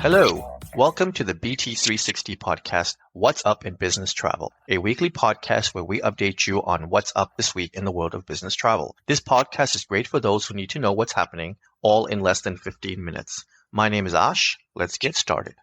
Hello, welcome to the BT360 podcast, What's Up in Business Travel, a weekly podcast where we update you on what's up this week in the world of business travel. This podcast is great for those who need to know what's happening, all in less than 15 minutes. My name is Ash. Let's get started.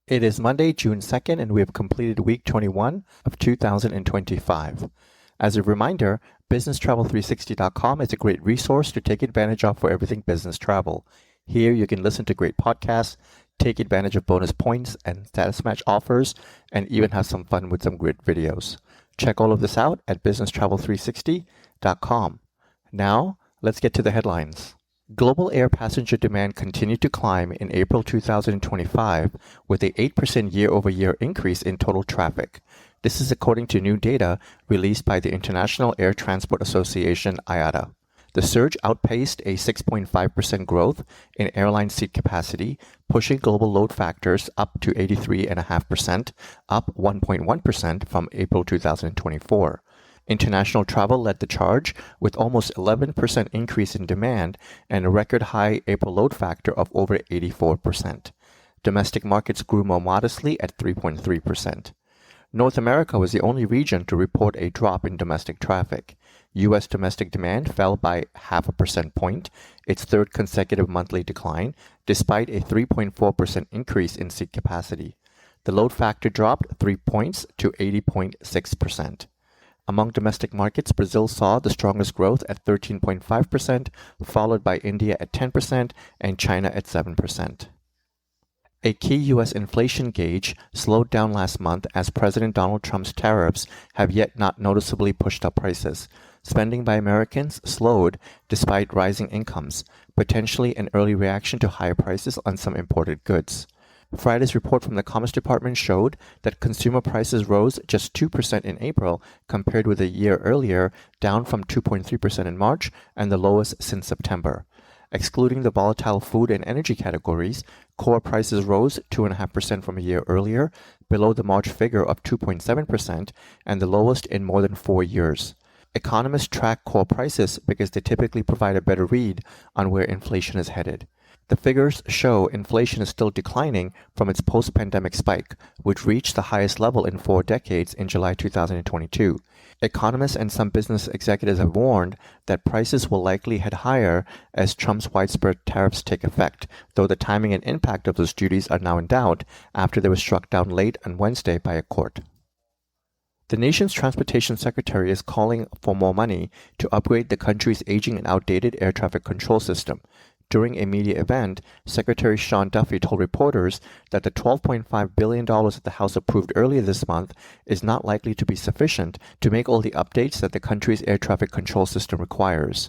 It is Monday, June 2nd, and we have completed week 21 of 2025. As a reminder, BusinessTravel360.com is a great resource to take advantage of for everything business travel. Here you can listen to great podcasts, take advantage of bonus points and status match offers, and even have some fun with some great videos. Check all of this out at BusinessTravel360.com. Now, let's get to the headlines. Global air passenger demand continued to climb in April 2025 with an 8% year-over-year increase in total traffic. This is according to new data released by the International Air Transport Association IATA. The surge outpaced a 6.5% growth in airline seat capacity, pushing global load factors up to 83.5%, up 1.1% from April 2024. International travel led the charge with almost 11% increase in demand and a record high April load factor of over 84%. Domestic markets grew more modestly at 3.3%. North America was the only region to report a drop in domestic traffic. U.S. domestic demand fell by 0.5 percentage point, its third consecutive monthly decline, despite a 3.4% increase in seat capacity. The load factor dropped 3 points to 80.6%. Among domestic markets, Brazil saw the strongest growth at 13.5%, followed by India at 10% and China at 7%. A key U.S. inflation gauge slowed down last month as President Donald Trump's tariffs have yet not noticeably pushed up prices. Spending by Americans slowed despite rising incomes, potentially an early reaction to higher prices on some imported goods. Friday's report from the Commerce Department showed that consumer prices rose just 2% in April compared with a year earlier, down from 2.3% in March and the lowest since September. Excluding the volatile food and energy categories, core prices rose 2.5% from a year earlier, below the March figure of 2.7% and the lowest in more than 4 years. Economists track core prices because they typically provide a better read on where inflation is headed. The figures show inflation is still declining from its post-pandemic spike, which reached the highest level in 4 decades in July 2022. Economists and some business executives have warned that prices will likely head higher as Trump's widespread tariffs take effect, though the timing and impact of those duties are now in doubt after they were struck down late on Wednesday by a court. The nation's transportation secretary is calling for more money to upgrade the country's aging and outdated air traffic control system. During a media event, Secretary Sean Duffy told reporters that the $12.5 billion that the House approved earlier this month is not likely to be sufficient to make all the updates that the country's air traffic control system requires.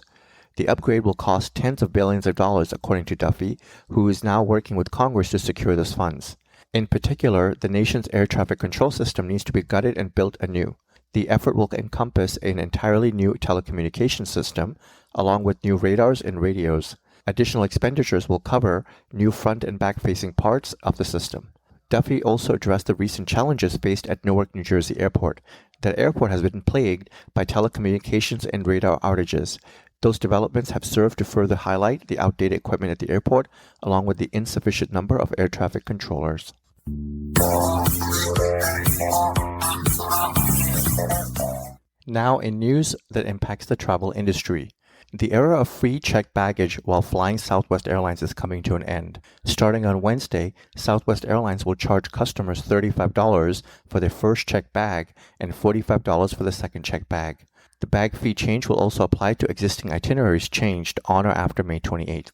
The upgrade will cost tens of billions of dollars, according to Duffy, who is now working with Congress to secure those funds. In particular, the nation's air traffic control system needs to be gutted and built anew. The effort will encompass an entirely new telecommunications system, along with new radars and radios. Additional expenditures will cover new front and back-facing parts of the system. Duffy also addressed the recent challenges faced at Newark, New Jersey Airport. That airport has been plagued by telecommunications and radar outages. Those developments have served to further highlight the outdated equipment at the airport, along with the insufficient number of air traffic controllers. Now in news that impacts the travel industry. The era of free checked baggage while flying Southwest Airlines is coming to an end. Starting on Wednesday, Southwest Airlines will charge customers $35 for their first checked bag and $45 for the second checked bag. The bag fee change will also apply to existing itineraries changed on or after May 28th.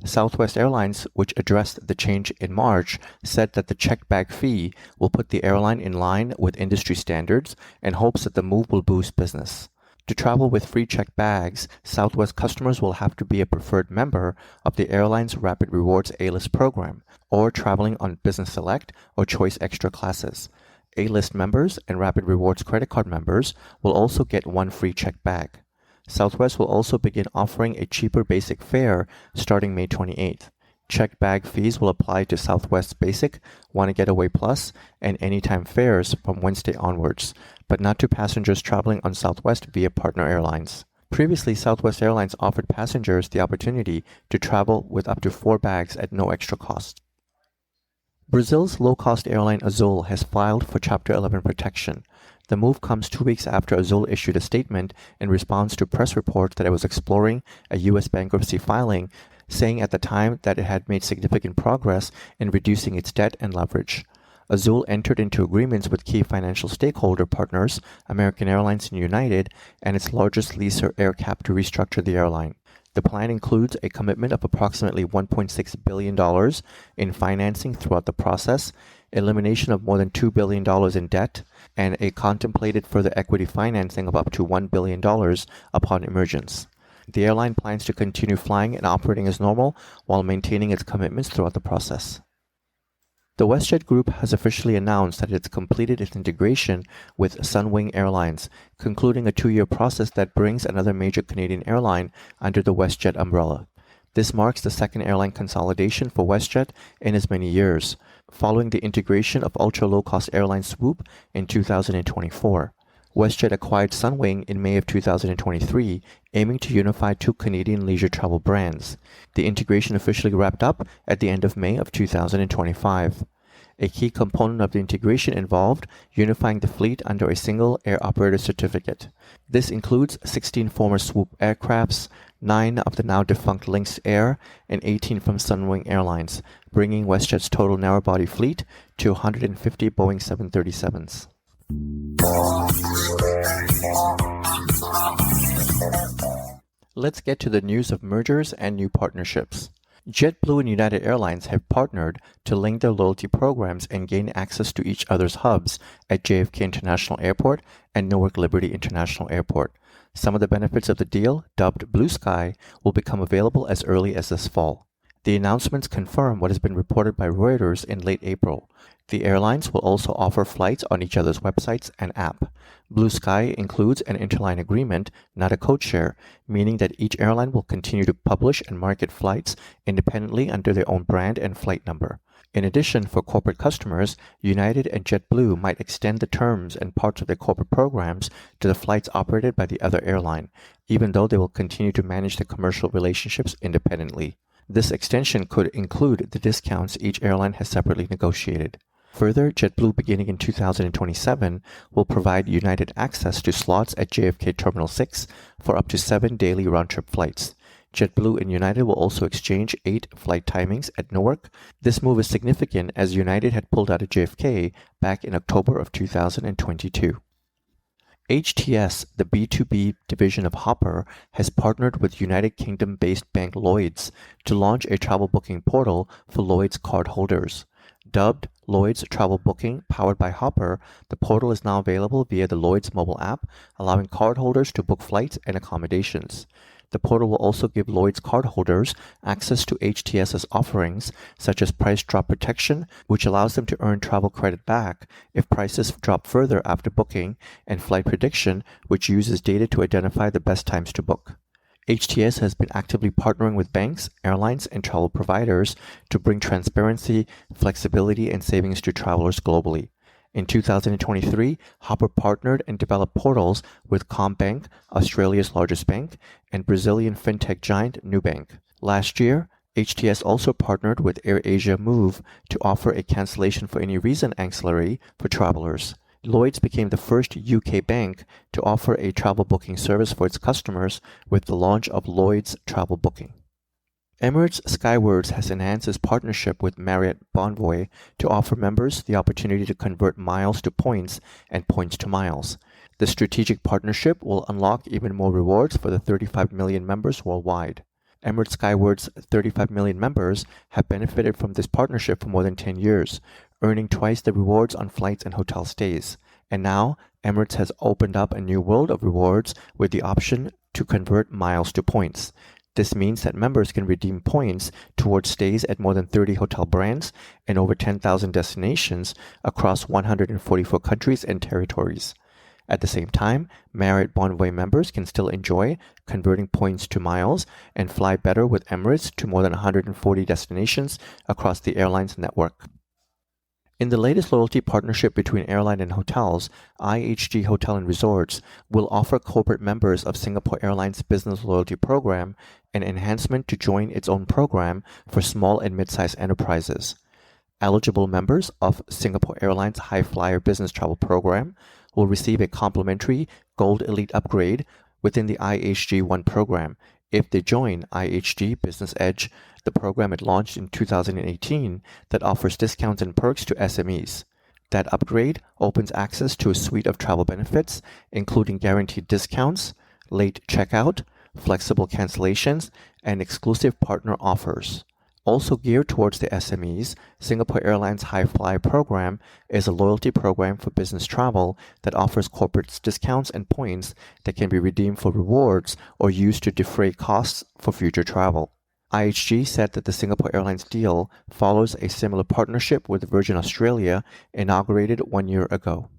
Southwest Airlines, which addressed the change in March, said that the checked bag fee will put the airline in line with industry standards and hopes that the move will boost business. To travel with free checked bags, Southwest customers will have to be a preferred member of the airline's Rapid Rewards A-List program or traveling on Business Select or Choice Extra classes. A-list members and Rapid Rewards credit card members will also get one free checked bag. Southwest will also begin offering a cheaper basic fare starting May 28th. Checked bag fees will apply to Southwest's Basic, Wanna Getaway Plus, and Anytime fares from Wednesday onwards, but not to passengers traveling on Southwest via partner airlines. Previously, Southwest Airlines offered passengers the opportunity to travel with up to 4 bags at no extra cost. Brazil's low-cost airline Azul has filed for Chapter 11 protection. The move comes 2 weeks after Azul issued a statement in response to press reports that it was exploring a U.S. bankruptcy filing, saying at the time that it had made significant progress in reducing its debt and leverage. Azul entered into agreements with key financial stakeholder partners, American Airlines and United, and its largest leaser AerCap to restructure the airline. The plan includes a commitment of approximately $1.6 billion in financing throughout the process, elimination of more than $2 billion in debt, and a contemplated further equity financing of up to $1 billion upon emergence. The airline plans to continue flying and operating as normal while maintaining its commitments throughout the process. The WestJet Group has officially announced that it's completed its integration with Sunwing Airlines, concluding a 2-year process that brings another major Canadian airline under the WestJet umbrella. This marks the second airline consolidation for WestJet in as many years, following the integration of ultra-low-cost airline Swoop in 2024. WestJet acquired Sunwing in May of 2023, aiming to unify 2 Canadian leisure travel brands. The integration officially wrapped up at the end of May of 2025. A key component of the integration involved unifying the fleet under a single air operator certificate. This includes 16 former Swoop aircrafts, 9 of the now defunct Lynx Air, and 18 from Sunwing Airlines, bringing WestJet's total narrow-body fleet to 150 Boeing 737s. Let's get to the news of mergers and new partnerships. JetBlue and United Airlines have partnered to link their loyalty programs and gain access to each other's hubs at JFK International Airport and Newark Liberty International Airport. Some of the benefits of the deal, dubbed Blue Sky, will become available as early as this fall. The announcements confirm what has been reported by Reuters in late April. The airlines will also offer flights on each other's websites and app. Blue Sky includes an interline agreement, not a codeshare, meaning that each airline will continue to publish and market flights independently under their own brand and flight number. In addition, for corporate customers, United and JetBlue might extend the terms and parts of their corporate programs to the flights operated by the other airline, even though they will continue to manage the commercial relationships independently. This extension could include the discounts each airline has separately negotiated. Further, JetBlue beginning in 2027 will provide United access to slots at JFK Terminal 6 for up to 7 daily round-trip flights. JetBlue and United will also exchange 8 flight timings at Newark. This move is significant as United had pulled out of JFK back in October of 2022. HTS, the B2B division of Hopper, has partnered with United Kingdom-based bank Lloyds to launch a travel booking portal for Lloyds cardholders. Dubbed Lloyds Travel Booking, powered by Hopper, the portal is now available via the Lloyds mobile app, allowing cardholders to book flights and accommodations. The portal will also give Lloyds cardholders access to HTS's offerings, such as price drop protection, which allows them to earn travel credit back if prices drop further after booking, and flight prediction, which uses data to identify the best times to book. HTS has been actively partnering with banks, airlines, and travel providers to bring transparency, flexibility, and savings to travelers globally. In 2023, Hopper partnered and developed portals with Combank, Australia's largest bank, and Brazilian fintech giant Nubank. Last year, HTS also partnered with AirAsia Move to offer a cancellation for any reason ancillary for travelers. Lloyds became the first UK bank to offer a travel booking service for its customers with the launch of Lloyds Travel Booking. Emirates Skywards has enhanced its partnership with Marriott Bonvoy to offer members the opportunity to convert miles to points and points to miles. The strategic partnership will unlock even more rewards for the 35 million members worldwide. Emirates Skywards' 35 million members have benefited from this partnership for more than 10 years, earning twice the rewards on flights and hotel stays. And now, Emirates has opened up a new world of rewards with the option to convert miles to points. This means that members can redeem points towards stays at more than 30 hotel brands and over 10,000 destinations across 144 countries and territories. At the same time, Marriott Bonvoy members can still enjoy converting points to miles and fly better with Emirates to more than 140 destinations across the airline's network. In the latest loyalty partnership between airline and hotels, IHG Hotel and Resorts will offer corporate members of Singapore Airlines Business Loyalty Program an enhancement to join its own program for small and mid-sized enterprises. Eligible members of Singapore Airlines High Flyer Business Travel Program will receive a complimentary Gold Elite upgrade within the IHG One program if they join IHG Business Edge, the program it launched in 2018 that offers discounts and perks to SMEs. That upgrade opens access to a suite of travel benefits, including guaranteed discounts, late checkout, flexible cancellations, and exclusive partner offers. Also geared towards the SMEs, Singapore Airlines High Flyer program is a loyalty program for business travel that offers corporates discounts and points that can be redeemed for rewards or used to defray costs for future travel. IHG said that the Singapore Airlines deal follows a similar partnership with Virgin Australia inaugurated 1 year ago.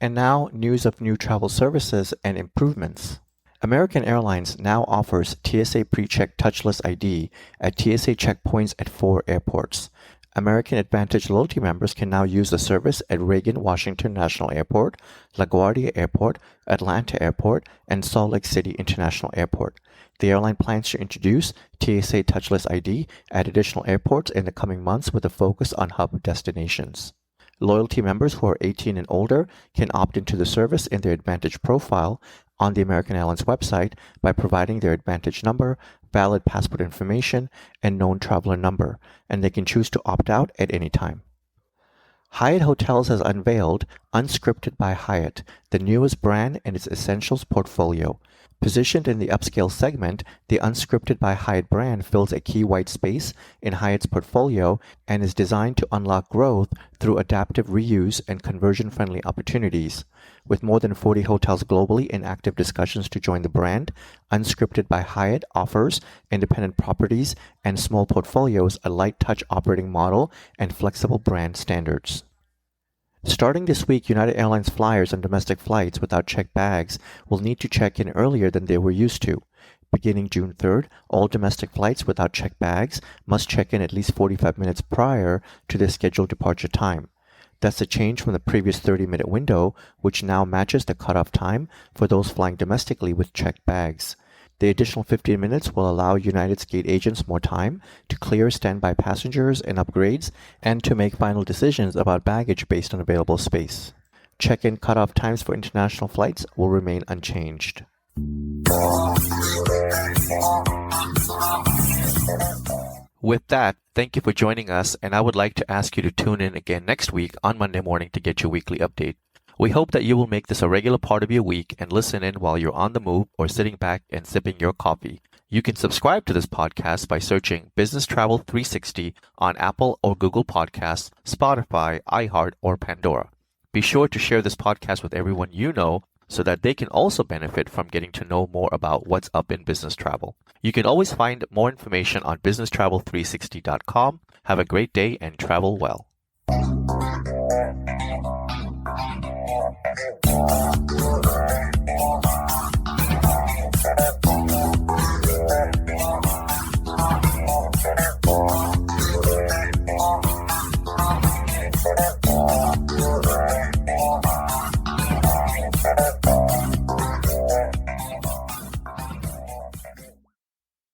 And now, news of new travel services and improvements. American Airlines now offers TSA PreCheck Touchless ID at TSA checkpoints at 4 airports. American Advantage loyalty members can now use the service at Reagan Washington National Airport, LaGuardia Airport, Atlanta Airport, and Salt Lake City International Airport. The airline plans to introduce TSA Touchless ID at additional airports in the coming months with a focus on hub destinations. Loyalty members who are 18 and older can opt into the service in their Advantage profile on the American Airlines website by providing their Advantage number, valid passport information, and known traveler number, and they can choose to opt out at any time. Hyatt Hotels has unveiled Unscripted by Hyatt, the newest brand in its Essentials portfolio. Positioned in the upscale segment, the Unscripted by Hyatt brand fills a key white space in Hyatt's portfolio and is designed to unlock growth through adaptive reuse and conversion-friendly opportunities. With more than 40 hotels globally in active discussions to join the brand, Unscripted by Hyatt offers independent properties and small portfolios a light-touch operating model and flexible brand standards. Starting this week, United Airlines flyers on domestic flights without checked bags will need to check in earlier than they were used to. Beginning June 3rd, all domestic flights without checked bags must check in at least 45 minutes prior to their scheduled departure time. That's a change from the previous 30-minute window, which now matches the cutoff time for those flying domestically with checked bags. The additional 15 minutes will allow United's gate agents more time to clear standby passengers and upgrades and to make final decisions about baggage based on available space. Check-in cutoff times for international flights will remain unchanged. With that, thank you for joining us, and I would like to ask you to tune in again next week on Monday morning to get your weekly update. We hope that you will make this a regular part of your week and listen in while you're on the move or sitting back and sipping your coffee. You can subscribe to this podcast by searching Business Travel 360 on Apple or Google Podcasts, Spotify, iHeart, or Pandora. Be sure to share this podcast with everyone you know so that they can also benefit from getting to know more about what's up in business travel. You can always find more information on businesstravel360.com. Have a great day and travel well.